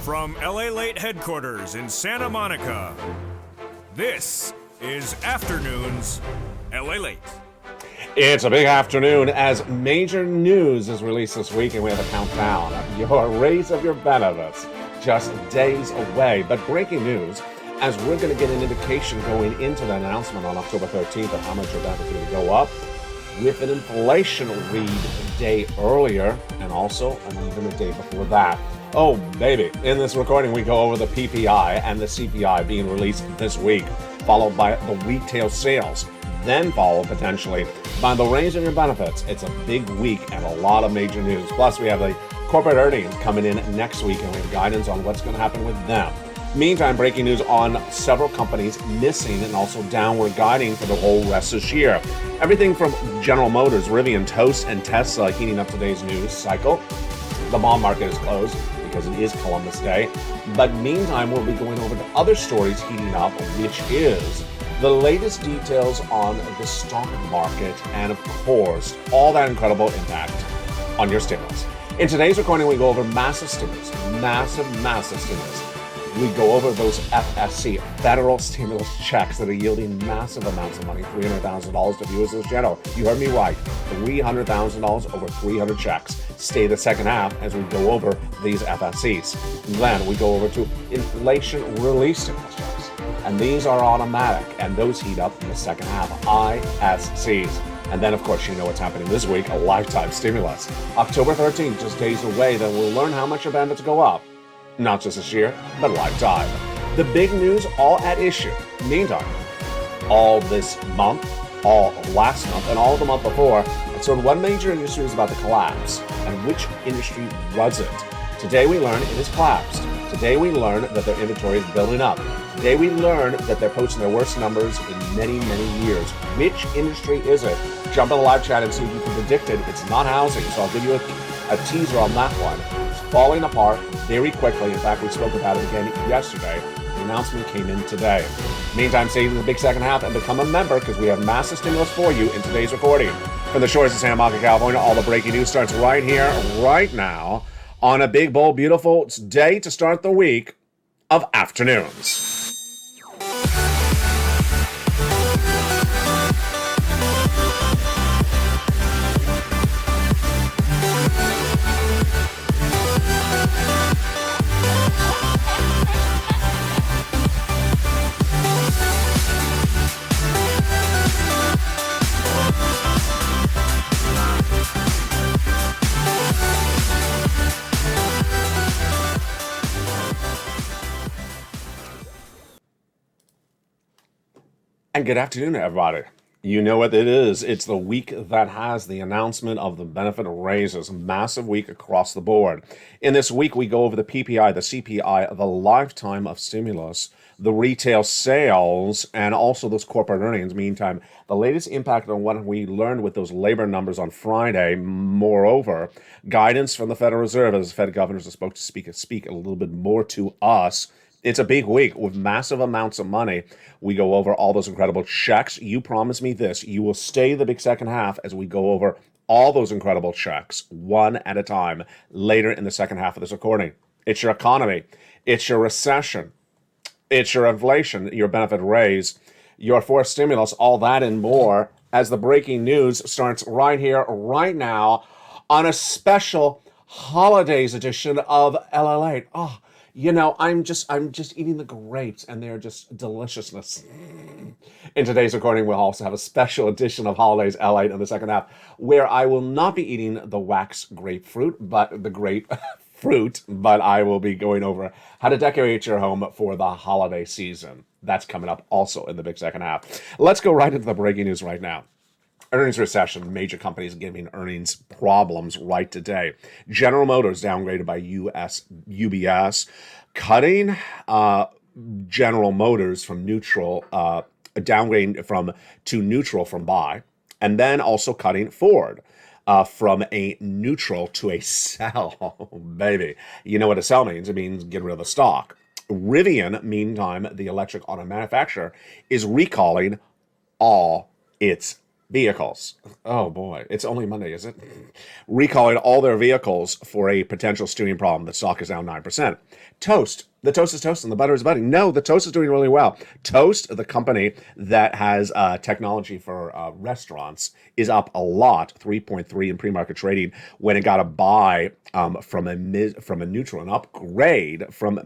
From LALATE headquarters in Santa Monica, this is Afternoons LALATE. It's a big afternoon as major news is released this week, and we have a countdown. Your raise of your benefits just days away. But breaking news, as we're going to get an indication going into the announcement on October 13th of how much your benefits are going to go up, with an inflation read a day earlier and also even a day before that. Oh, baby. In this recording, we go over the PPI and the CPI being released this week, followed by the retail sales, then followed potentially by the raise in your benefits. It's a big week and a lot of major news. Plus, we have the corporate earnings coming in next week, and we have guidance on what's going to happen with them. Meantime, breaking news on several companies missing and also downward guiding for the whole rest of this year. Everything from General Motors, Rivian, Toast, and Tesla heating up today's news cycle. The bond market is closed because it is Columbus Day. But meantime, we'll be going over to other stories heating up, which is the latest details on the stock market and, of course, all that incredible impact on your stimulus. In today's recording, we go over massive stimulus, massive stimulus. We go over those FSC, federal stimulus checks that are yielding massive amounts of money, $300,000 to viewers of this channel. You heard me right, $300,000 over 300 checks. Stay the second half as we go over these FSCs. Then we go over to inflation relief stimulus checks. And these are automatic, and those heat up in the second half, ISCs. And then, of course, you know what's happening this week, a lifetime stimulus. October 13th, just days away, then we'll learn how much your benefits go up. Not just this year, but lifetime. The big news all at issue. Meantime, all this month, all last month, and all the month before, and so one major industry is about to collapse. And which industry was it? Today we learn it has collapsed. Today we learn that their inventory is building up. Today we learn that they're posting their worst numbers in many, many years. Which industry is it? Jump in the live chat and see if you can predict it. It's not housing, so I'll give you a teaser on that one. It's falling apart very quickly. In fact, we spoke about it again yesterday. The announcement came in today. Meantime, stay in the big second half and become a member because we have massive stimulus for you in today's recording. From the shores of Santa Monica, California, all the breaking news starts right here, right now, on a big, bold, beautiful day to start the week of afternoons. And good afternoon, everybody. You know what it is. It's the week that has the announcement of the benefit raises. Massive week across the board. In this week, we go over the PPI, the CPI, the lifetime of stimulus, the retail sales, and also those corporate earnings. Meantime, the latest impact on what we learned with those labor numbers on Friday. Moreover, guidance from the Federal Reserve as Fed governors are supposed to speak a little bit more to us. It's a big week with massive amounts of money. We go over all those incredible checks. You promise me this. You will stay the big second half as we go over all those incredible checks, one at a time, later in the second half of this recording. It's your economy. It's your recession. It's your inflation, your benefit raise, your forced stimulus, all that and more as the breaking news starts right here, right now, on a special holidays edition of LALATE. Oh, you know, I'm just eating the grapes, and they're just deliciousness. In today's recording, we'll also have a special edition of Holidays LA in the second half, where I will not be eating the wax grapefruit, but the grapefruit, but I will be going over how to decorate your home for the holiday season. That's coming up also in the big second half. Let's go right into the breaking news right now. Earnings recession, major companies giving earnings problems right today. General Motors downgraded by UBS, cutting General Motors from neutral, downgrading to neutral from buy, and then also cutting Ford from a neutral to a sell. Baby, you know what a sell means? It means get rid of the stock. Rivian, meantime, the electric auto manufacturer, is recalling all its vehicles. Oh boy, it's only Monday, is it? Recalling all their vehicles for a potential stewing problem. The stock is down 9%. Toast. The toast is toast and the butter is butter. No, the toast is doing really well. Toast, the company that has technology for restaurants, is up a lot, 3.3 in pre-market trading when it got a buy from a neutral, an upgrade from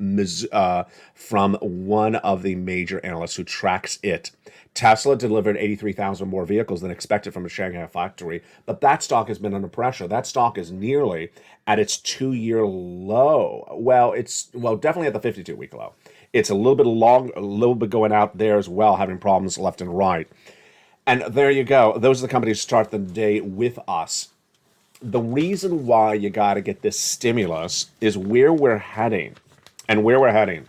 one of the major analysts who tracks it. Tesla delivered 83,000 more vehicles than expected from a Shanghai factory, but that stock has been under pressure. That stock is nearly at its 2-year low. Well, definitely at the 52-week low. It's a little bit going out there as well, having problems left and right. And there you go. Those are the companies who start the day with us. The reason why you got to get this stimulus is where we're heading. And where we're heading.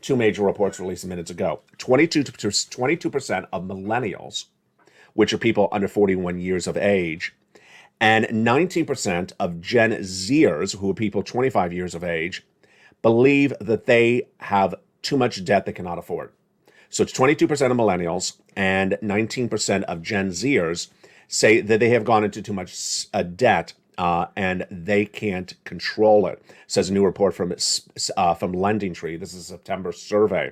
Two major reports released minutes ago. 22% of millennials, which are people under 41 years of age, and 19% of Gen Zers, who are people 25 years of age, believe that they have too much debt they cannot afford. So it's 22% of millennials and 19% of Gen Zers say that they have gone into too much debt and they can't control it, says a new report from Lending Tree. This is a September survey.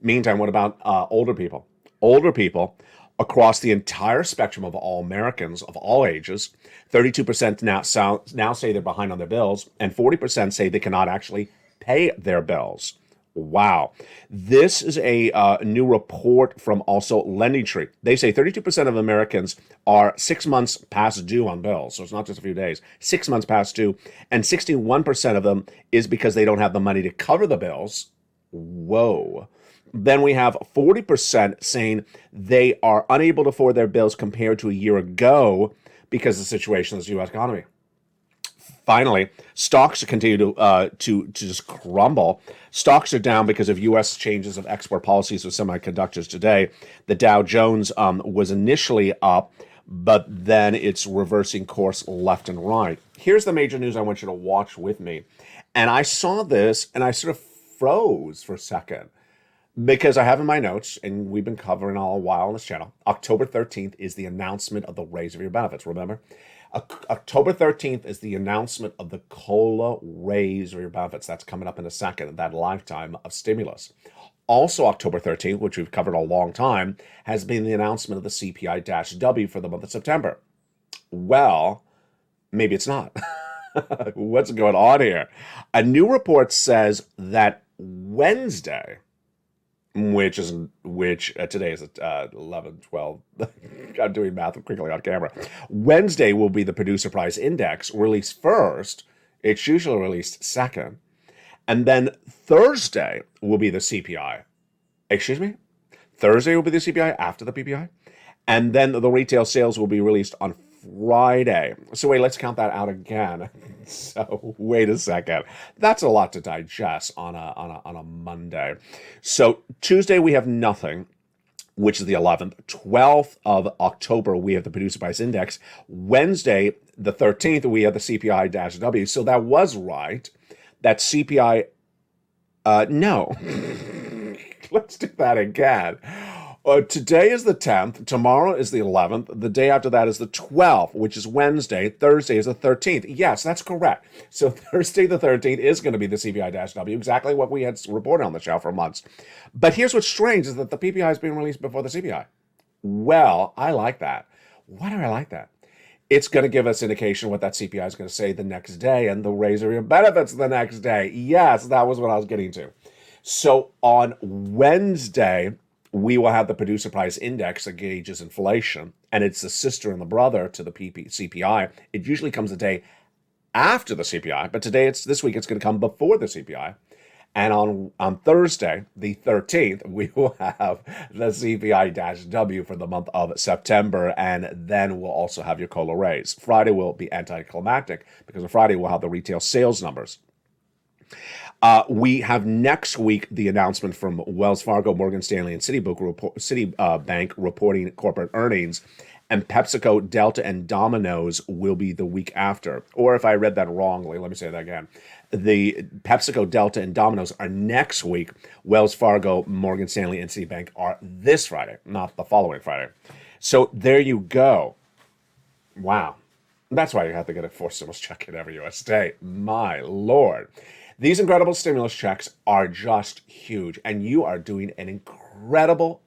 Meantime, what about older people? Older people across the entire spectrum of all Americans of all ages, 32% now say they're behind on their bills, and 40% say they cannot actually pay their bills. Wow. This is a new report from also Lending Tree. They say 32% of Americans are 6 months past due on bills. So it's not just a few days, 6 months past due. And 61% of them is because they don't have the money to cover the bills. Whoa. Then we have 40% saying they are unable to afford their bills compared to a year ago because of the situation of the U.S. economy. Finally, stocks continue to just crumble. Stocks are down because of U.S. changes of export policies with semiconductors today. The Dow Jones was initially up, but then it's reversing course left and right. Here's the major news I want you to watch with me. And I saw this and I sort of froze for a second because I have in my notes, and we've been covering all a while on this channel, October 13th is the announcement of the raise of your benefits, remember? October 13th is the announcement of the COLA raise or your benefits. That's coming up in a second, that lifetime of stimulus. Also, October 13th, which we've covered a long time, has been the announcement of the CPI-W for the month of September. Well, maybe it's not. What's going on here? A new report says that Wednesday, which today is 11, 12. I'm doing math quickly on camera. Wednesday will be the producer price index released first. It's usually released second. And then Thursday will be the CPI. Thursday will be the CPI after the PPI. And then the retail sales will be released on Friday. So wait, let's count that out again. So wait a second. That's a lot to digest on a Monday. So Tuesday we have nothing, which is the 11th. 12th of October we have the producer price index. Wednesday, the 13th, we have the CPI-W. So that was right. That CPI, no. Let's do that again. Today is the 10th, tomorrow is the 11th, the day after that is the 12th, which is Wednesday, Thursday is the 13th. Yes, that's correct. So Thursday the 13th is going to be the CPI-W, exactly what we had reported on the show for months. But here's what's strange is that the PPI is being released before the CPI. Well, I like that. Why do I like that? It's going to give us indication what that CPI is going to say the next day and the raise of your benefits the next day. Yes, that was what I was getting to. So on Wednesday, we will have the producer price index that gauges inflation, and it's the sister and the brother to the CPI. It usually comes a day after the CPI, but this week it's going to come before the CPI. And on Thursday, the 13th, we will have the CPI-W for the month of September, and then we'll also have your COLA raise. Friday will be anticlimactic because on Friday we'll have the retail sales numbers. We have next week the announcement from Wells Fargo, Morgan Stanley, and Citibank reporting corporate earnings, and PepsiCo, Delta, and Domino's will be the week after. Or if I read that wrongly, let me say that again. The PepsiCo, Delta, and Domino's are next week. Wells Fargo, Morgan Stanley, and Citibank are this Friday, not the following Friday. So there you go. Wow. That's why you have to get a fourth stimulus check in every US day. My Lord. These incredible stimulus checks are just huge, and you are doing an incredible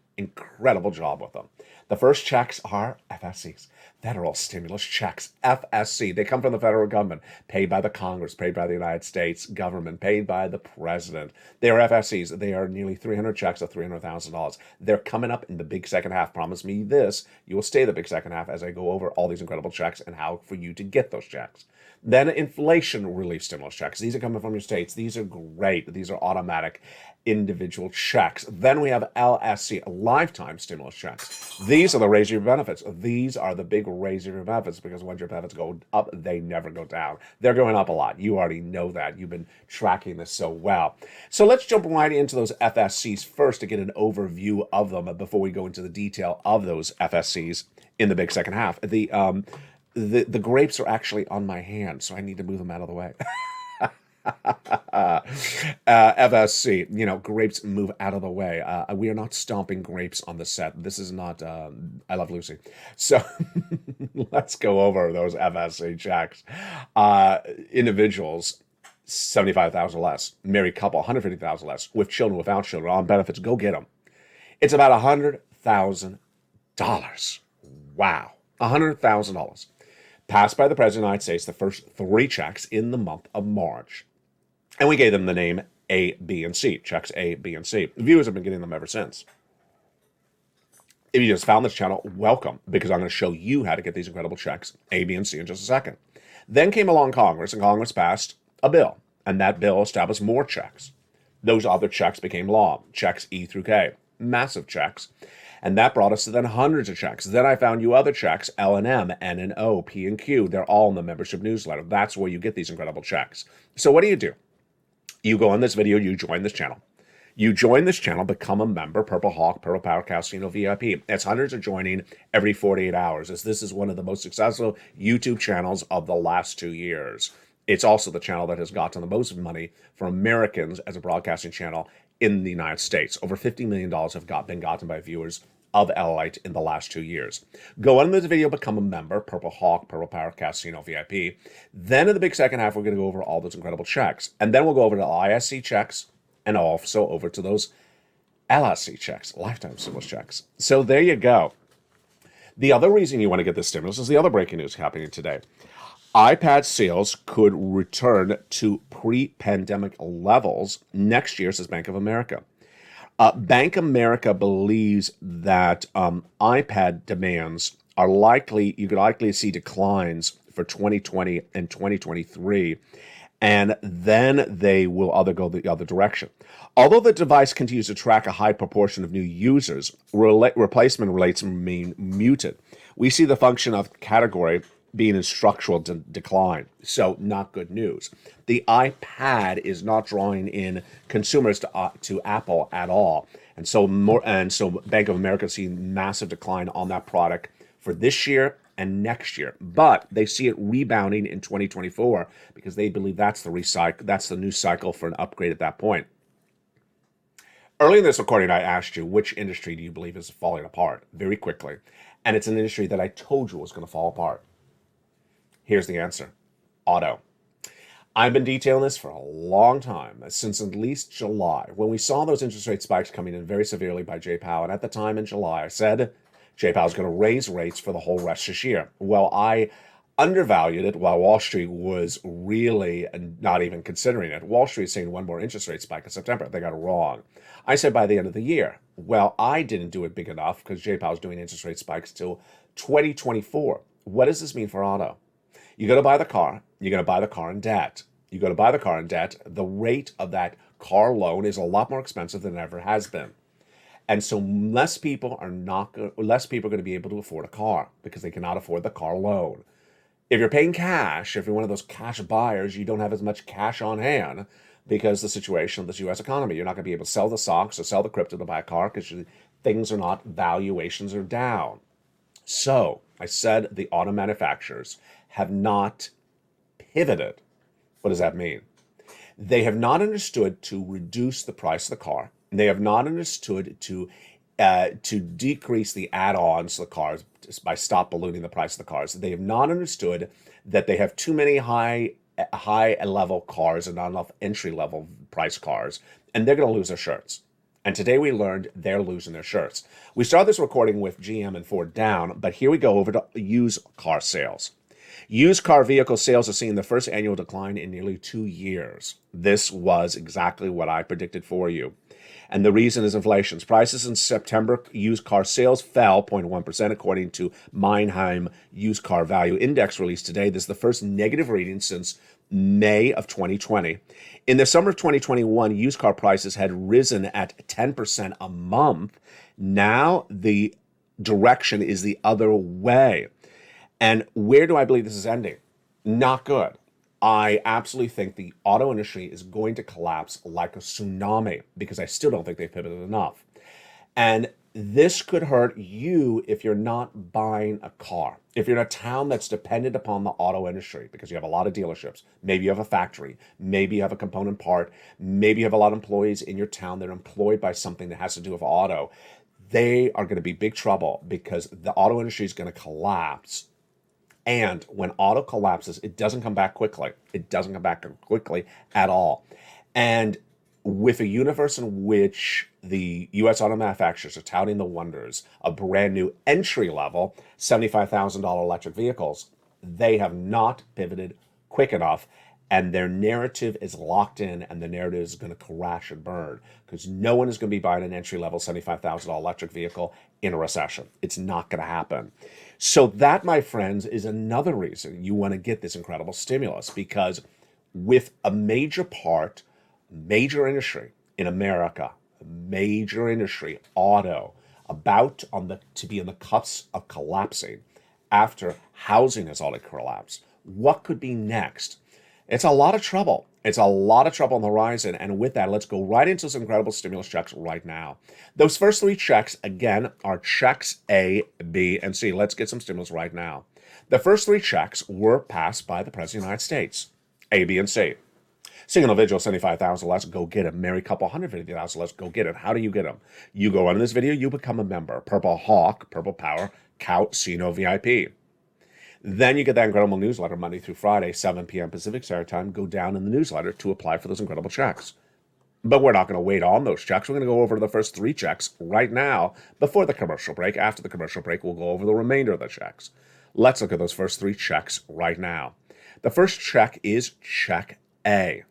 job with them. The first checks are FSCs, federal stimulus checks, FSC. They come from the federal government, paid by the Congress, paid by the United States government, paid by the president. They are FSCs. They are nearly 300 checks of $300,000. They're coming up in the big second half. Promise me this, you will stay the big second half as I go over all these incredible checks and how for you to get those checks. Then inflation relief stimulus checks. These are coming from your states. These are great. These are automatic individual checks. Then we have LSC, lifetime stimulus checks. These are the raise your benefits. These are the big raise your benefits because when your benefits go up, they never go down. They're going up a lot. You already know that. You've been tracking this so well. So let's jump right into those FSCs first to get an overview of them before we go into the detail of those FSCs in the big second half. The grapes are actually on my hand, so I need to move them out of the way. FSC, grapes move out of the way. We are not stomping grapes on the set. This is not I Love Lucy. So let's go over those FSC checks. Individuals, 75,000 less. Married couple, 150,000 less. With children, without children, on benefits, go get them. It's about $100,000. Wow. $100,000. Passed by the President of the United States, the first 3 checks in the month of March. And we gave them the name A, B, and C. Checks A, B, and C. Viewers have been getting them ever since. If you just found this channel, welcome, because I'm going to show you how to get these incredible checks, A, B, and C, in just a second. Then came along Congress, and Congress passed a bill, and that bill established more checks. Those other checks became law, checks E through K, massive checks. And that brought us to then hundreds of checks. Then I found you other checks, L and M, N and O, P and Q. They're all in the membership newsletter. That's where you get these incredible checks. So what do? You go on this video, you join this channel. You join this channel, become a member, Purple Hawk, Purple Power Casino VIP. It's hundreds are joining every 48 hours, as this is one of the most successful YouTube channels of the last 2 years. It's also the channel that has gotten the most money for Americans as a broadcasting channel in the United States. Over $50 million have been gotten by viewers of LALATE in the last 2 years. Go on this video, become a member, Purple Hawk, Purple Power Casino VIP. Then in the big second half, we're going to go over all those incredible checks. And then we'll go over to ISC checks and also over to those LSC checks, lifetime stimulus checks. So there you go. The other reason you want to get this stimulus is the other breaking news happening today. iPad sales could return to pre-pandemic levels next year, says Bank of America. Bank of America believes that iPad demands are likely, you could likely see declines for 2020 and 2023, and then they will go the other direction. Although the device continues to track a high proportion of new users, replacement rates remain muted. We see the function of category being in structural decline. So not good news. The iPad is not drawing in consumers to Apple at all. And so Bank of America is seeing massive decline on that product for this year and next year. But they see it rebounding in 2024 because they believe that's the new cycle for an upgrade at that point. Early in this recording, I asked you, which industry do you believe is falling apart very quickly? And it's an industry that I told you was going to fall apart. Here's the answer. Auto. I've been detailing this for a long time, since at least July, when we saw those interest rate spikes coming in very severely by Jay Powell. And at the time in July, I said Jay Powell's going to raise rates for the whole rest of this year. Well, I undervalued it while Wall Street was really not even considering it. Wall Street is saying one more interest rate spike in September. They got it wrong. I said by the end of the year. Well, I didn't do it big enough because Jay Powell's doing interest rate spikes till 2024. What does this mean for auto? You got to buy the car. You're going to buy the car in debt. You got to buy the car in debt. The rate of that car loan is a lot more expensive than it ever has been. And so less people are going to be able to afford a car because they cannot afford the car loan. If you're paying cash, if you're one of those cash buyers, you don't have as much cash on hand because the situation of this U.S. economy. You're not going to be able to sell the stocks or sell the crypto to buy a car because things are not, valuations are down. So I said the auto manufacturers have not pivoted. What does that mean? They have not understood to reduce the price of the car. They have not understood to to decrease the add-ons to the cars by stop ballooning the price of the cars. They have not understood that they have too many high-level cars and not enough entry-level price cars, and they're going to lose their shirts. And today we learned they're losing their shirts. We started this recording with GM and Ford down, but here we go over to used car sales. Used car vehicle sales are seeing the first annual decline in nearly 2 years. This was exactly what I predicted for you. And the reason is inflation. Prices in September used car sales fell 0.1% according to Mannheim Used Car Value Index released today. This is the first negative reading since May of 2020. In the summer of 2021, used car prices had risen at 10% a month. Now the direction is the other way. And where do I believe this is ending? Not good. I absolutely think the auto industry is going to collapse like a tsunami because I still don't think they've pivoted enough. And this could hurt you if you're not buying a car. If you're in a town that's dependent upon the auto industry because you have a lot of dealerships, maybe you have a factory, maybe you have a component part, maybe you have a lot of employees in your town that are employed by something that has to do with auto, they are going to be big trouble because the auto industry is going to collapse. And when auto collapses, it doesn't come back quickly. It doesn't come back quickly at all. And with a universe in which the U.S. auto manufacturers are touting the wonders of brand new entry-level $75,000 electric vehicles, they have not pivoted quick enough, and their narrative is locked in, and the narrative is going to crash and burn because no one is going to be buying an entry-level $75,000 electric vehicle in a recession. It's not going to happen. So that, my friends, is another reason you want to get this incredible stimulus because with a major industry in America, major industry, auto, about to be in the cusp of collapsing after housing has already collapsed, what could be next? It's a lot of trouble. It's a lot of trouble on the horizon. And with that, let's go right into some incredible stimulus checks right now. Those first 3 checks, again, are checks A, B, and C. Let's get some stimulus right now. The first 3 checks were passed by the President of the United States, A, B, and C. Single individual, $75,000, let's go get it. Married couple, $150,000, let's go get it. How do you get them? You go on this video, you become a member. Purple Hawk, Purple Power, Casino VIP. Then you get that incredible newsletter Monday through Friday, 7 p.m. Pacific Standard Time. Go down in the newsletter to apply for those incredible checks. But we're not going to wait on those checks. We're going to go over the first 3 checks right now before the commercial break. After the commercial break, we'll go over the remainder of the checks. Let's look at those first 3 checks right now. The first check is check A.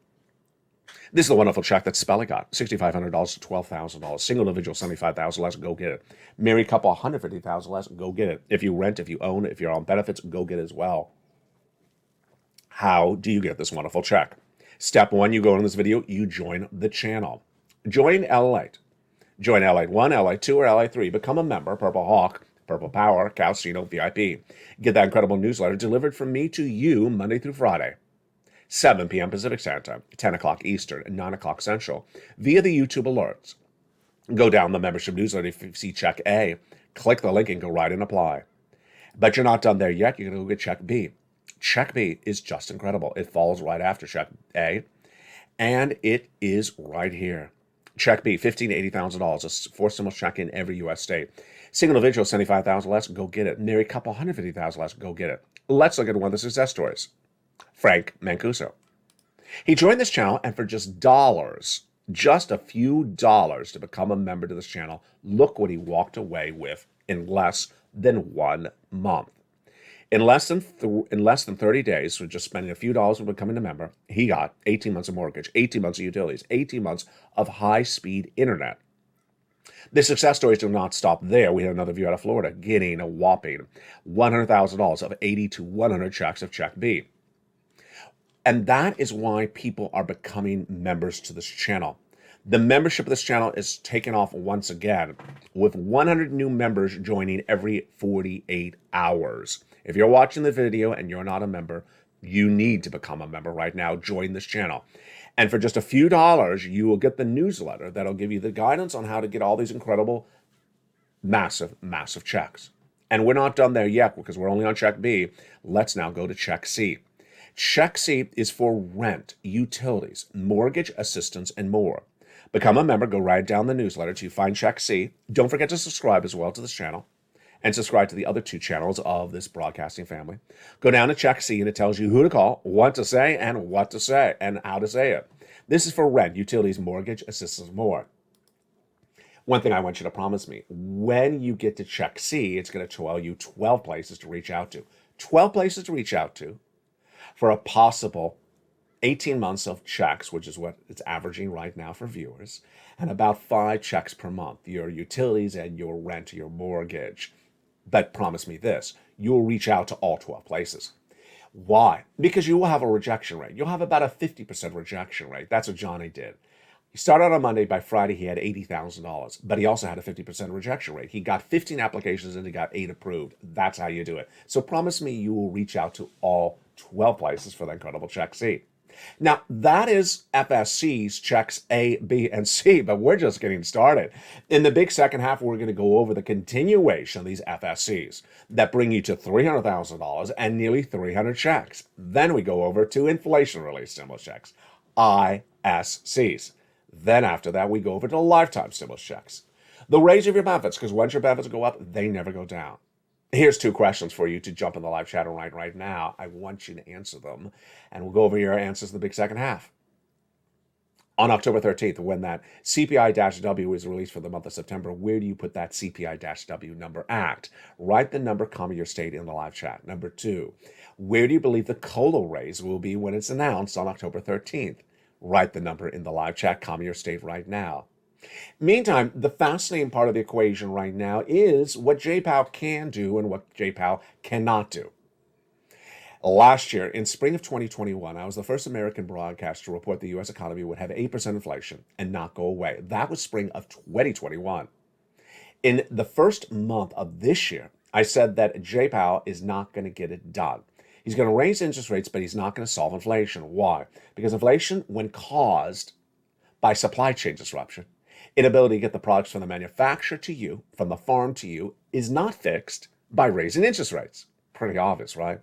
This is the wonderful check that Spelly got, $6,500 to $12,000. Single individual, $75,000, let's go get it. Married couple, $150,000, let's go get it. If you rent, if you own, if you're on benefits, go get it as well. How do you get this wonderful check? Step 1, you go in this video, you join the channel. Join LALATE. Join LALATE 1, LALATE 2, or LALATE 3. Become a member, Purple Hawk, Purple Power, Casino VIP. Get that incredible newsletter delivered from me to you Monday through Friday. 7 p.m. Pacific Standard Time, 10 o'clock Eastern, and 9 o'clock Central, via the YouTube alerts. Go down the membership newsletter if you see check A, click the link and go right and apply. But you're not done there yet, you're going to go get check B. Check B is just incredible. It falls right after check A, and it is right here. Check B, $15,000 to $80,000, a forced stimulus check in every U.S. state. Single individual, $75,000, let's go get it. Married couple, $150,000, let's go get it. Let's look at one of the success stories. Frank Mancuso. He joined this channel, and for just dollars, just a few dollars to become a member to this channel, look what he walked away with in less than 1 month. In less than 30 days, so just spending a few dollars and becoming a member, he got 18 months of mortgage, 18 months of utilities, 18 months of high-speed internet. The success stories do not stop there. We had another viewer out of Florida getting a whopping $100,000 of 80 to 100 checks of check B. And that is why people are becoming members to this channel. The membership of this channel is taking off once again, with 100 new members joining every 48 hours. If you're watching the video and you're not a member, you need to become a member right now. Join this channel. And for just a few dollars, you will get the newsletter that'll give you the guidance on how to get all these incredible, massive, massive checks. And we're not done there yet because we're only on check B. Let's now go to check C. Check C is for rent, utilities, mortgage assistance, and more. Become a member. Go right down the newsletter to find Check C. Don't forget to subscribe as well to this channel and subscribe to the other 2 channels of this broadcasting family. Go down to Check C and it tells you who to call, what to say, and how to say it. This is for rent, utilities, mortgage, assistance, more. One thing I want you to promise me, when you get to Check C, it's going to tell you 12 places to reach out to. 12 places to reach out to for a possible 18 months of checks, which is what it's averaging right now for viewers, and about 5 checks per month, your utilities and your rent, your mortgage. But promise me this, you'll reach out to all 12 places. Why? Because you will have a rejection rate. You'll have about a 50% rejection rate. That's what Johnny did. He started on Monday. By Friday, he had $80,000, but he also had a 50% rejection rate. He got 15 applications and he got 8 approved. That's how you do it. So promise me you will reach out to all 12 places for the incredible Check C. Now, that is FSC's checks A, B, and C, but we're just getting started. In the big second half, we're going to go over the continuation of these FSCs that bring you to $300,000 and nearly 300 checks. Then we go over to inflation relief stimulus checks, ISCs. Then after that, we go over to lifetime stimulus checks. The raise of your benefits, because once your benefits go up, they never go down. Here's 2 questions for you to jump in the live chat right now. I want you to answer them, and we'll go over your answers in the big second half. On October 13th, when that CPI-W is released for the month of September, where do you put that CPI-W number at? Write the number, comma, your state in the live chat. Number 2, where do you believe the COLA raise will be when it's announced on October 13th? Write the number in the live chat, comma, your state right now. Meantime, the fascinating part of the equation right now is what J-POW can do and what J-POW cannot do. Last year, in spring of 2021, I was the first American broadcaster to report the U.S. economy would have 8% inflation and not go away. That was spring of 2021. In the first month of this year, I said that J-POW is not going to get it done. He's going to raise interest rates, but he's not going to solve inflation. Why? Because inflation, when caused by supply chain disruption, inability to get the products from the manufacturer to you, from the farm to you, is not fixed by raising interest rates. Pretty obvious, right?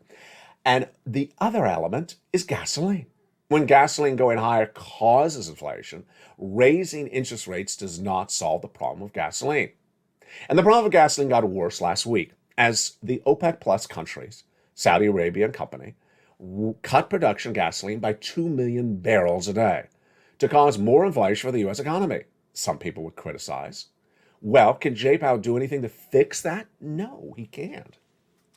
And the other element is gasoline. When gasoline going higher causes inflation, raising interest rates does not solve the problem of gasoline. And the problem of gasoline got worse last week as the OPEC Plus countries, Saudi Arabia and company, cut production gasoline by 2 million barrels a day to cause more inflation for the U.S. economy. Some people would criticize. Well, can J-POW do anything to fix that? No, he can't.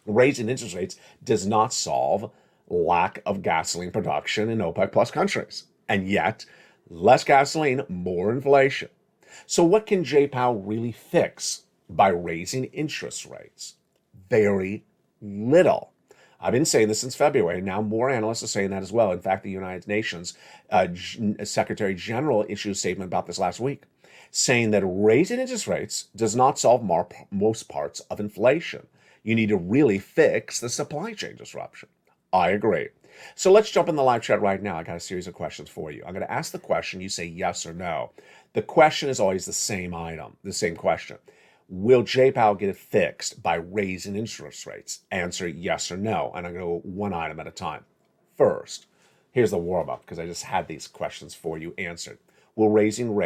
Raising interest rates does not solve lack of gasoline production in OPEC Plus countries. And yet, less gasoline, more inflation. So what can J-POW really fix by raising interest rates? Very little. I've been saying this since February. Now more analysts are saying that as well. In fact, the United Nations Secretary General issued a statement about this last week, saying that raising interest rates does not solve most parts of inflation. You need to really fix the supply chain disruption. I agree. So let's jump in the live chat right now. I got a series of questions for you. I'm going to ask the question. You say yes or no. The question is always the same item, the same question. Will J-POW get it fixed by raising interest rates? Answer yes or no. And I'm going to go one item at a time. First, here's the warm-up because I just had these questions for you answered. Will raising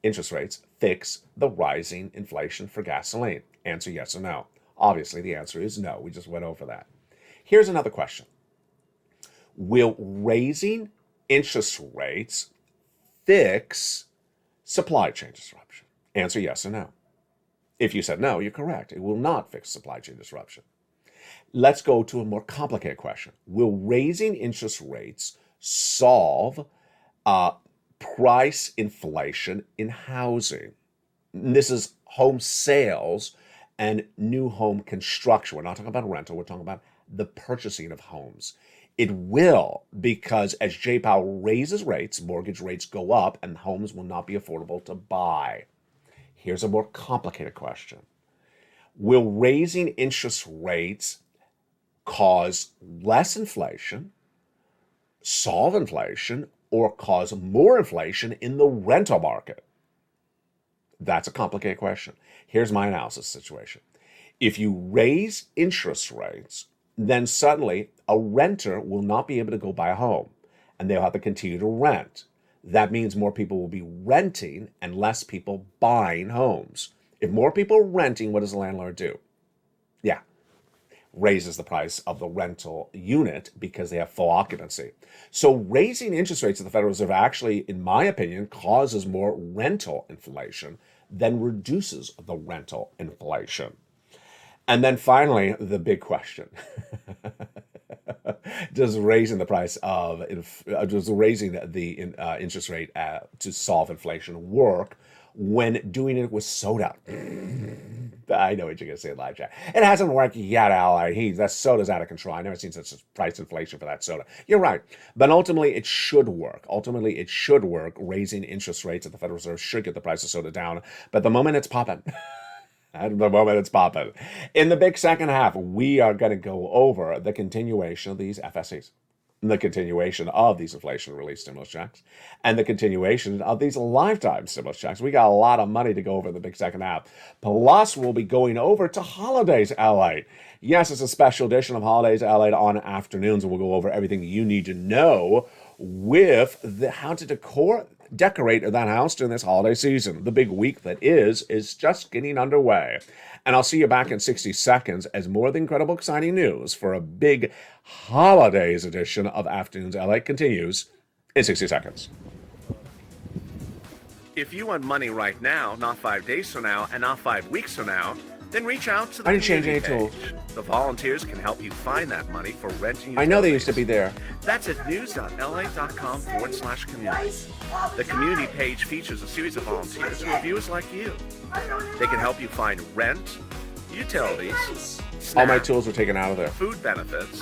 interest rates, fix the rising inflation for gasoline? Answer yes or no. Obviously, the answer is no. We just went over that. Here's another question. Will raising interest rates fix supply chain disruption? Answer yes or no. If you said no, you're correct. It will not fix supply chain disruption. Let's go to a more complicated question. Will raising interest rates solve price inflation in housing? This is home sales and new home construction. We're not talking about rental. We're talking about the purchasing of homes. It will, because as J-POW raises rates, mortgage rates go up and homes will not be affordable to buy. Here's a more complicated question. Will raising interest rates cause less inflation, solve inflation, or cause more inflation in the rental market? That's a complicated question. Here's my analysis situation. If you raise interest rates, then suddenly a renter will not be able to go buy a home and they'll have to continue to rent. that means more people will be renting and less people buying homes. If more people are renting, what does the landlord do? Yeah, raises the price of the rental unit because they have full occupancy. So raising interest rates at the Federal Reserve actually, in my opinion, causes more rental inflation than reduces the rental inflation. And then finally, the big question. Does raising the price of, does raising the interest rate to solve inflation work when doing it with soda? I know what you're going to say, Elijah. It hasn't worked yet, Ally. That soda's out of control. I've never seen such price inflation for that soda. You're right. But ultimately, it should work. Ultimately, it should work. Raising interest rates at the Federal Reserve should get the price of soda down. But the moment it's popping, at the moment it's popping. In the big second half, we are going to go over the continuation of these FSCs, the continuation of these inflation relief stimulus checks, and the continuation of these lifetime stimulus checks. We got a lot of money to go over in the big second half. Plus, we'll be going over to Holidays LA. Yes, it's a special edition of Holidays LA on afternoons, and we'll go over everything you need to know with how to decorate that house during this holiday season. The big week that is just getting underway. And I'll see you back in 60 seconds as more of the incredible, exciting news for a big holidays edition of Afternoons LA continues in 60 seconds. If you want money right now, not 5 days from now, and not 5 weeks from now, then reach out to the I didn't change community any page. tools. The volunteers can help you find that money for renting. I know they used to be there. That's at news.la.com/community. The community page features a series of volunteers who are viewers like you. They can help you find rent, utilities, All SNAP, my tools were taken out of there. food benefits,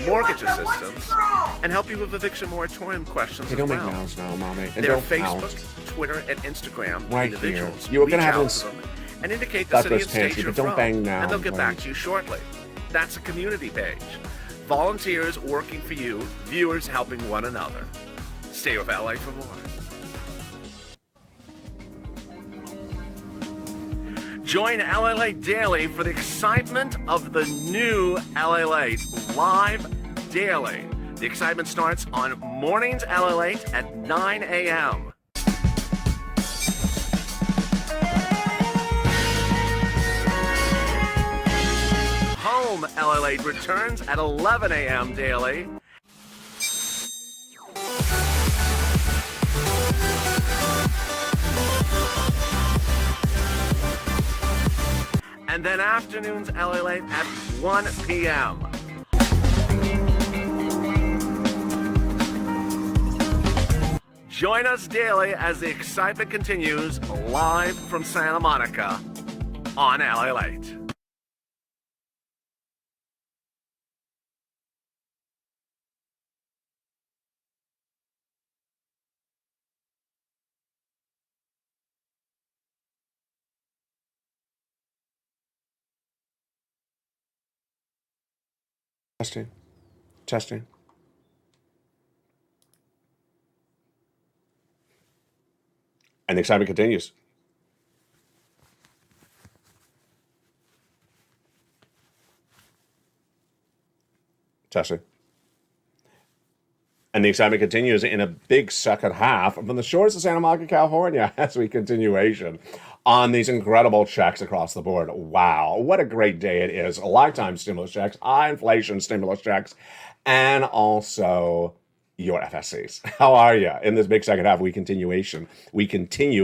mortgage assistance, and help you with eviction moratorium questions Hey, as don't make well. noise now, Mommy. And Their don't Facebook, pound. Twitter, and Instagram Right here. individuals You were gonna reach have out this- to them and indicate the That's city what's and state fancy, you're but don't from, bang now, and they'll get back please. to you shortly. That's a community page. Volunteers working for you, viewers helping one another. Stay with LA for more. Join LALATE Daily for the excitement of the new LALATE live daily. The excitement starts on mornings LALATE at 9 a.m. Home LALATE returns at 11 a.m. daily. And then afternoons LALATE at 1 p.m. Join us daily as the excitement continues live from Santa Monica on LALATE. Testing. Testing. And the excitement continues. Testing. And the excitement continues in a big second half from the shores of Santa Monica, California, as we continuation on these incredible checks across the board. Wow, what a great day it is. Lifetime stimulus checks, high inflation stimulus checks, and also your FSCs. How are you? In this big second half, we continue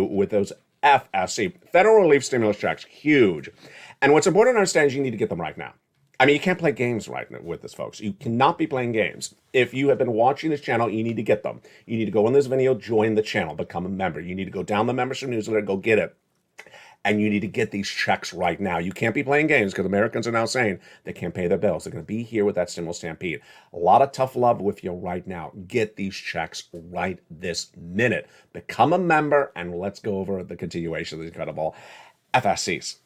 with those FSC, federal relief stimulus checks, huge. And what's important to understand is you need to get them right now. I mean, you can't play games right now with this, folks. You cannot be playing games. If you have been watching this channel, you need to get them. You need to go in this video, join the channel, become a member. You need to go down the membership newsletter, go get it. And you need to get these checks right now. You can't be playing games because Americans are now saying they can't pay their bills. They're going to be here with that stimulus stampede. A lot of tough love with you right now. Get these checks right this minute. Become a member, and let's go over the continuation of these incredible FSCs.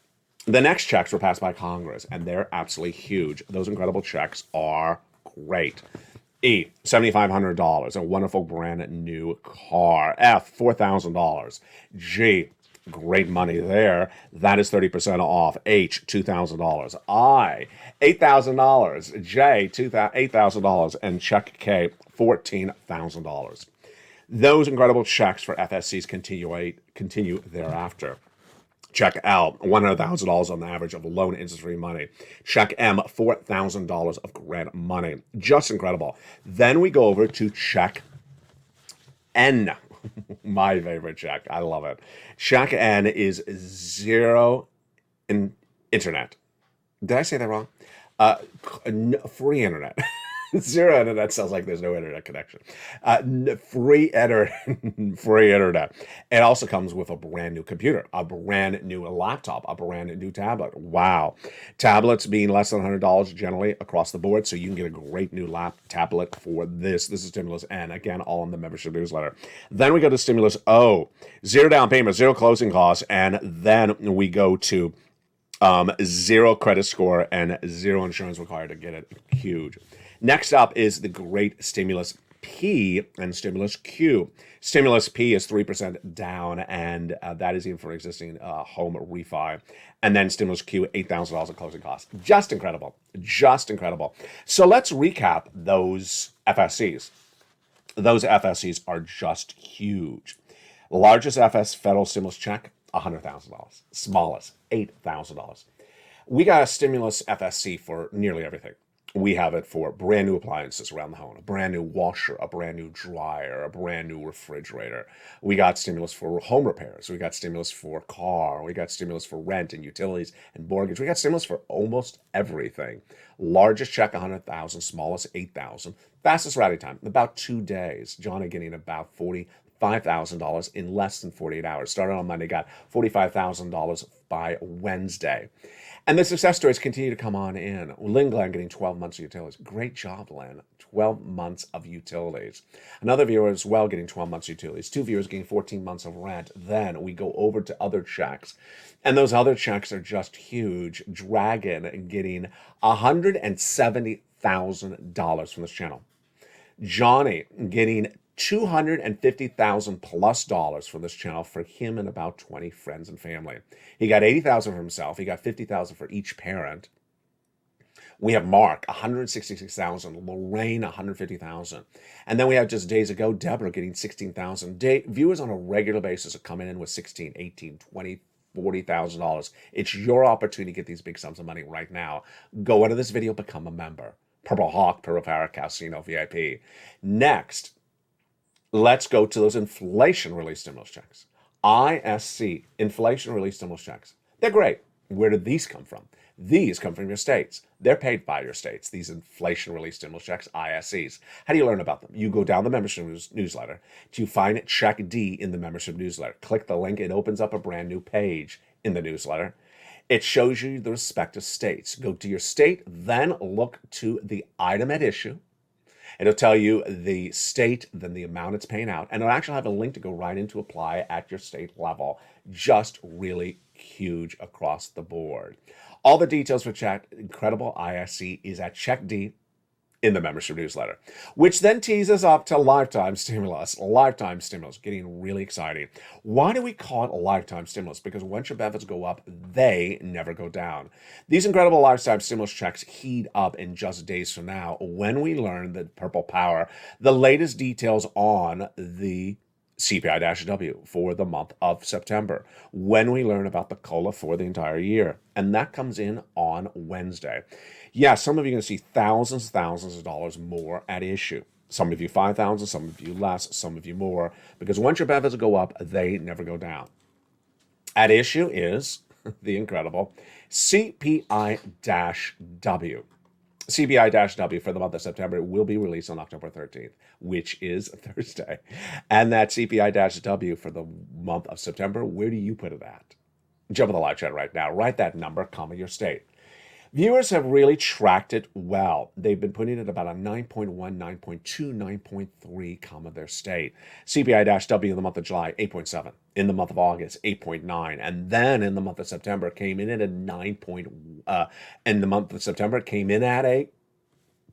The next checks were passed by Congress, and they're absolutely huge. Those incredible checks are great. E, $7,500, a wonderful brand new car. F, $4,000. G, great money there. That is 30% off. H, $2,000. I, $8,000. J, $8,000. And check K, $14,000. Those incredible checks for FSCs continue thereafter. Check L, $100,000 on the average of loan interest-free money. Check M, $4,000 of grant money. Just incredible. Then we go over to check N. My favorite check. I love it. Check N is zero internet. Did I say that wrong? Free internet. Zero internet sounds like there's no internet connection. Free internet. It also comes with a brand new computer, a brand new laptop, a brand new tablet. Wow. Tablets being less than $100 generally across the board, so you can get a great new tablet for this. This is Stimulus N. Again, all in the membership newsletter. Then we go to Stimulus O. Zero down payment, zero closing costs, and then we go to zero credit score and zero insurance required to get it. Huge. Next up is the great Stimulus P and Stimulus Q. Stimulus P is 3% down, and that is even for existing home refi. And then Stimulus Q, $8,000 of closing costs. Just incredible. Just incredible. So let's recap those FSCs. Those FSCs are just huge. Largest federal stimulus check, $100,000. Smallest, $8,000. We got a stimulus FSC for nearly everything. We have it for brand new appliances around the home, a brand new washer, a brand new dryer, a brand new refrigerator. We got stimulus for home repairs. We got stimulus for car. We got stimulus for rent and utilities and mortgage. We got stimulus for almost everything. Largest check, $100,000. Smallest, $8,000. Fastest routing time, about 2 days. Johnny getting about $45,000 in less than 48 hours. Started on Monday, got $45,000 by Wednesday. And the success stories continue to come on in. Lynn Glenn getting 12 months of utilities. Great job, Lynn. 12 months of utilities. Another viewer as well getting 12 months of utilities. 2 viewers getting 14 months of rent. Then we go over to other checks. And those other checks are just huge. Dragon getting $170,000 from this channel. Johnny getting $250,000 plus dollars from this channel for him and about 20 friends and family. He got $80,000 for himself. He got $50,000 for each parent. We have Mark, $166,000. Lorraine, $150,000. And then we have just days ago, Deborah getting $16,000. Viewers on a regular basis are coming in with $16,000, $18,000, $20,000, $40,000. It's your opportunity to get these big sums of money right now. Go into this video, become a member. Purple Hawk, Purple Parrot, Casino VIP. Next, let's go to those inflation relief stimulus checks. ISC, inflation relief stimulus checks. They're great. Where did these come from? These come from your states. They're paid by your states, these inflation relief stimulus checks, ISCs. How do you learn about them? You go down the membership newsletter. Do you find Check D in the membership newsletter? Click the link. It opens up a brand new page in the newsletter. It shows you the respective states. Go to your state, then look to the item at issue. It'll tell you the state, then the amount it's paying out, and it'll actually have a link to go right into apply at your state level. Just really huge across the board. All the details for Check Incredible ISC is at Check D in the membership newsletter, which then tees us up to lifetime stimulus. Lifetime stimulus, getting really exciting. Why do we call it a lifetime stimulus? Because once your benefits go up, they never go down. These incredible lifetime stimulus checks heat up in just days from now when we learn that Purple Power, the latest details on the CPI-W for the month of September, when we learn about the COLA for the entire year. And that comes in on Wednesday. Yeah, some of you are going to see thousands of dollars more at issue. Some of you 5,000, some of you less, some of you more. Because once your benefits go up, they never go down. At issue is the incredible CPI-W. CPI-W for the month of September will be released on October 13th, which is Thursday. And that CPI-W for the month of September, where do you put it at? Jump in the live chat right now. Write that number, comma, your state. Viewers have really tracked it well. They've been putting it about a 9.1, 9.2, 9.3, comma, their state. CPI-W in the month of July, 8.7. In the month of August, 8.9. And then in the month of September, came in at a 9. In the month of September, came in at a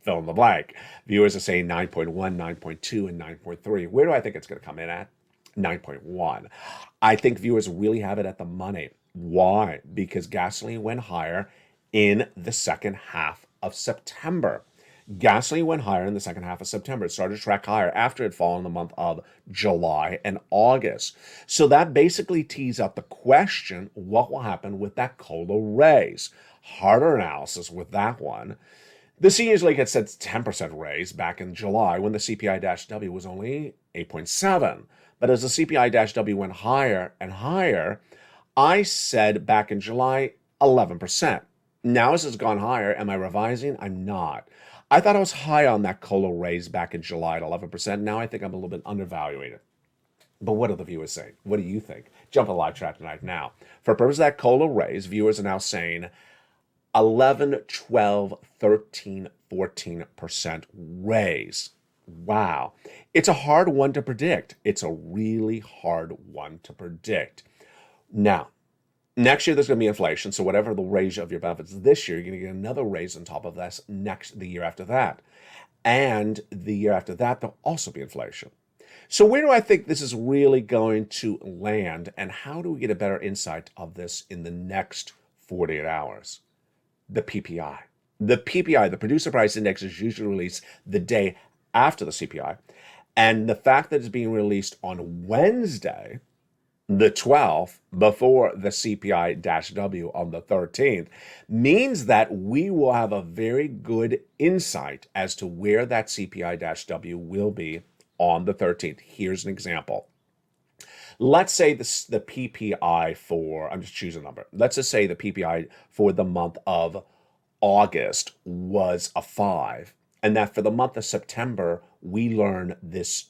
fill in the blank. Viewers are saying 9.1, 9.2, and 9.3. Where do I think it's going to come in at? 9.1. I think viewers really have it at the money. Why? Because gasoline went higher in the second half of September. Gasoline went higher in the second half of September. It started to track higher after it had fallen in the month of July and August. So that basically tees up the question, what will happen with that COLA raise? Harder analysis with that one. The Seniors League had said 10% raise back in July when the CPI-W was only 8.7. But as the CPI-W went higher and higher, I said back in July 11%. Now as it's gone higher, am I revising? I'm not. I thought I was high on that COLA raise back in July at 11%. Now I think I'm a little bit undervaluated. But what are the viewers saying? What do you think? Jump in the live chat tonight now. For purpose of that COLA raise, viewers are now saying 11, 12, 13, 14% raise. Wow. It's a hard one to predict. It's a really hard one to predict. Now, next year there's going to be inflation, so whatever the raise of your benefits this year, you're going to get another raise on top of this the year after that. And the year after that, there'll also be inflation. So where do I think this is really going to land, and how do we get a better insight of this in the next 48 hours? The PPI. The PPI, the Producer Price Index, is usually released the day after the CPI. And the fact that it's being released on Wednesday, the 12th, before the CPI-W on the 13th, means that we will have a very good insight as to where that CPI-W will be on the 13th. Here's an example. Let's say the PPI for, I'm just choosing a number. Let's just say the PPI for the month of August was a 5, and that for the month of September, we learn this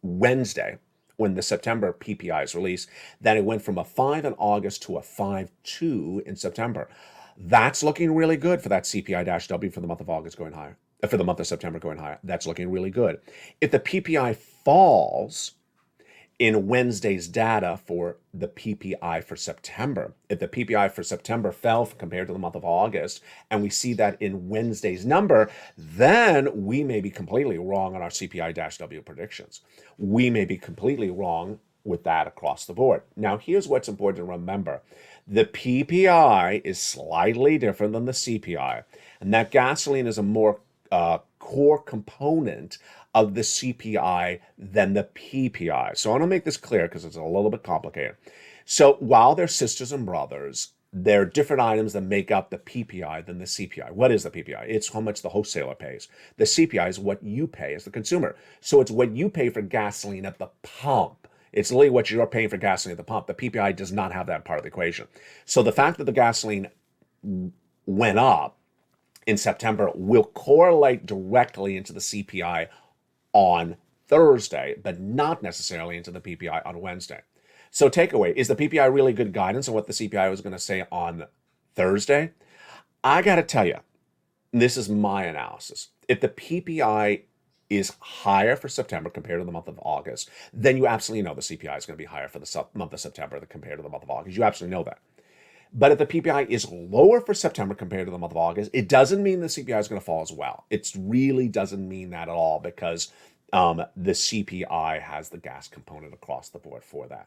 Wednesday, when the September PPI is released, that it went from a 5 in August to a 5.2 in September. That's looking really good for that CPI-W for the month of August going higher, for the month of September going higher. That's looking really good. If the PPI falls in Wednesday's data for the PPI for September, if the PPI for September fell compared to the month of August, and we see that in Wednesday's number, then we may be completely wrong on our CPI-W predictions. We may be completely wrong with that across the board. Now, here's what's important to remember. The PPI is slightly different than the CPI, and that gasoline is a more core component of the CPI than the PPI. So I want to make this clear because it's a little bit complicated. So while they're sisters and brothers, they're different items that make up the PPI than the CPI. What is the PPI? It's how much the wholesaler pays. The CPI is what you pay as the consumer. So it's what you pay for gasoline at the pump. It's literally what you're paying for gasoline at the pump. The PPI does not have that part of the equation. So the fact that the gasoline went up in September will correlate directly into the CPI on Thursday, but not necessarily into the PPI on Wednesday. So takeaway, is the PPI really good guidance on what the CPI was going to say on Thursday? I got to tell you, this is my analysis. If the PPI is higher for September compared to the month of August, then you absolutely know the CPI is going to be higher for the month of September compared to the month of August. You absolutely know that. But if the PPI is lower for September compared to the month of August, it doesn't mean the CPI is going to fall as well. It really doesn't mean that at all, because the CPI has the gas component across the board for that.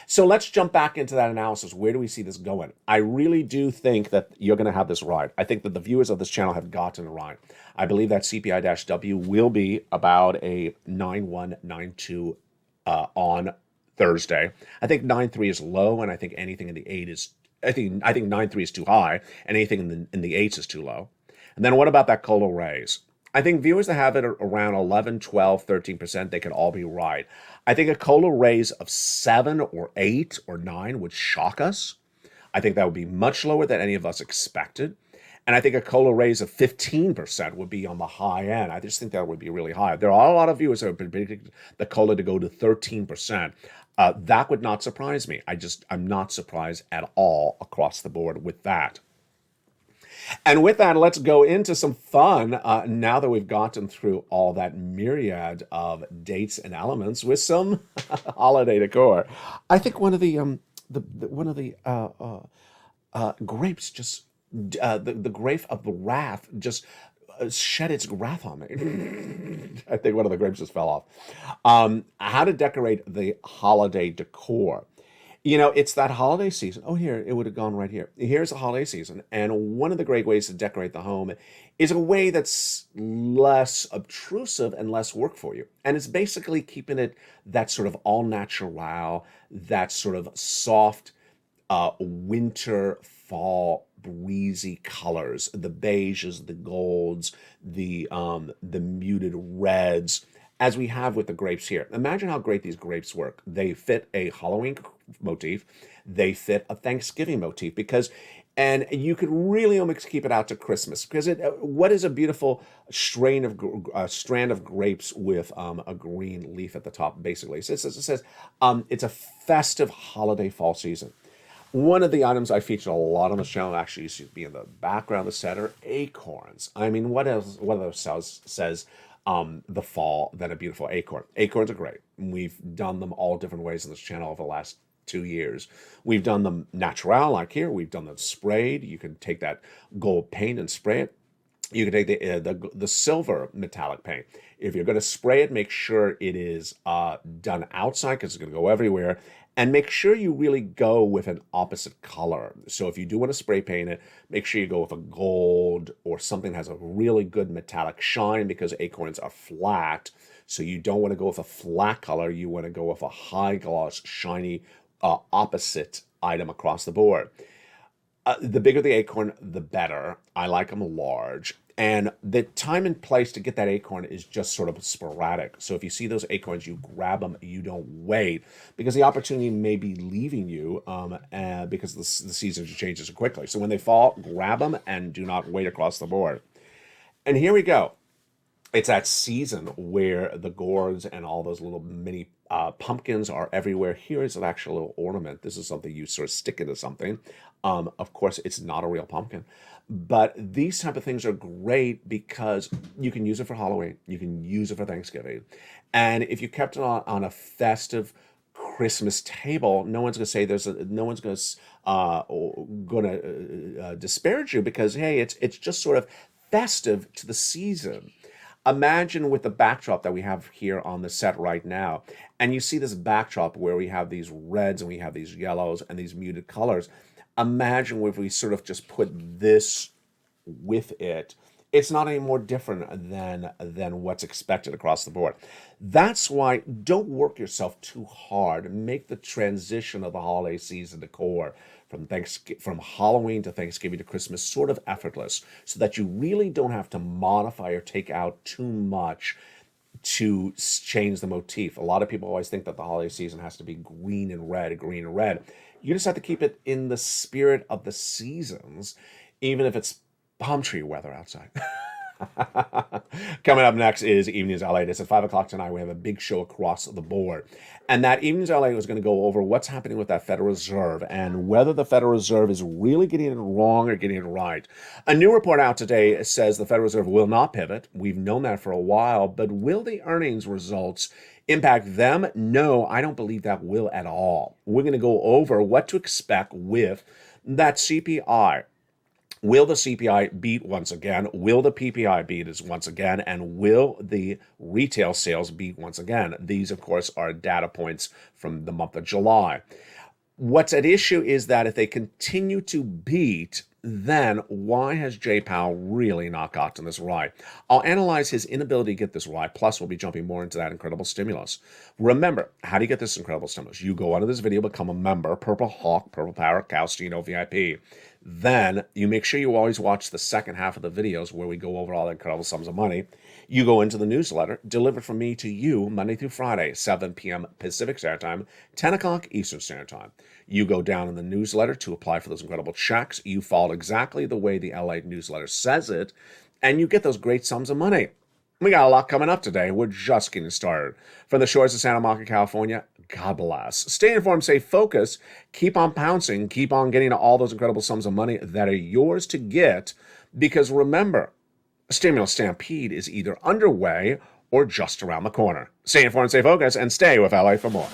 So let's jump back into that analysis. Where do we see this going? I really do think that you're going to have this right. I think that the viewers of this channel have gotten it right. I believe that CPI-W will be about a 9.192 on Thursday. I think 9.3 is low, and I think anything in the 8 is I think 9.3 is too high, and anything in the 8s is too low. And then what about that COLA raise? I think viewers that have it around 11, 12, 13%, they could all be right. I think a COLA raise of 7 or 8 or 9 would shock us. I think that would be much lower than any of us expected. And I think a COLA raise of 15% would be on the high end. I just think that would be really high. There are a lot of viewers that have predicted the COLA to go to 13%. That would not surprise me. I'm not surprised at all across the board with that. And with that, let's go into some fun now that we've gotten through all that myriad of dates and elements with some holiday decor. I think one of the grapes just the grape of the wrath just shed its wrath on me. I think one of the grapes just fell off. How to decorate the holiday decor. It's that holiday season. Oh, here, it would have gone right here. Here's the holiday season. And one of the great ways to decorate the home is a way that's less obtrusive and less work for you. And it's basically keeping it that sort of all natural, that sort of soft winter, fall, breezy colors, the beiges, the golds, the muted reds, as we have with the grapes here. Imagine how great these grapes work. They fit a Halloween motif. They fit a Thanksgiving motif and you could really almost keep it out to Christmas because what is a beautiful strand of grapes with a green leaf at the top, basically. So it says it's a festive holiday fall season. One of the items I featured a lot on the channel, actually used to be in the background, the set, are acorns. I mean, what else says the fall than a beautiful acorn? Acorns are great. We've done them all different ways on this channel over the last 2 years. We've done them natural, like here. We've done them sprayed. You can take that gold paint and spray it. You can take the silver metallic paint. If you're going to spray it, make sure it is done outside because it's going to go everywhere. And make sure you really go with an opposite color. So if you do want to spray paint it, make sure you go with a gold or something that has a really good metallic shine because acorns are flat. So you don't want to go with a flat color. You want to go with a high gloss, shiny, opposite item across the board. The bigger the acorn, the better. I like them large. And the time and place to get that acorn is just sort of sporadic. So if you see those acorns, you grab them, you don't wait, because the opportunity may be leaving you because the season changes so quickly. So when they fall, grab them and do not wait across the board. And here we go. It's that season where the gourds and all those little mini pumpkins are everywhere. Here is an actual little ornament. This is something you sort of stick into something. Of course, it's not a real pumpkin. But these type of things are great because you can use it for Halloween. You can use it for Thanksgiving. And if you kept it on a festive Christmas table, no one's going to say no one's going to disparage you because, hey, it's just sort of festive to the season. Imagine with the backdrop that we have here on the set right now, and you see this backdrop where we have these reds and we have these yellows and these muted colors. Imagine if we sort of just put this with it. It's not any more different than what's expected across the board. That's why don't work yourself too hard. Make the transition of the holiday season decor from Halloween to Thanksgiving to Christmas sort of effortless so that you really don't have to modify or take out too much to change the motif. A lot of people always think that the holiday season has to be green and red. You just have to keep it in the spirit of the seasons, even if it's palm tree weather outside. Coming up next is Evenings LA. It's at 5 o'clock tonight. We have a big show across the board. And that Evenings LA was going to go over what's happening with that Federal Reserve and whether the Federal Reserve is really getting it wrong or getting it right. A new report out today says the Federal Reserve will not pivot. We've known that for a while, but will the earnings results impact them? No, I don't believe that will at all. We're going to go over what to expect with that CPI. Will the CPI beat once again? Will the PPI beat once again? And will the retail sales beat once again? These, of course, are data points from the month of July. What's at issue is that if they continue to beat, then why has Jay Powell really not gotten this right? I'll analyze his inability to get this right, plus we'll be jumping more into that incredible stimulus. Remember, how do you get this incredible stimulus? You go under this video, become a member, Purple Hawk, Purple Power, Calstino VIP. Then you make sure you always watch the second half of the videos where we go over all the incredible sums of money. You go into the newsletter, delivered from me to you Monday through Friday, 7 p.m. Pacific Standard Time, 10 o'clock Eastern Standard Time. You go down in the newsletter to apply for those incredible checks. You follow exactly the way the LA newsletter says it, and you get those great sums of money. We got a lot coming up today. We're just getting started. From the shores of Santa Monica, California, God bless. Stay informed, stay focused, keep on pouncing, keep on getting to all those incredible sums of money that are yours to get, because remember, a stimulus stampede is either underway or just around the corner. Stay informed, stay focused, and stay with LA for more.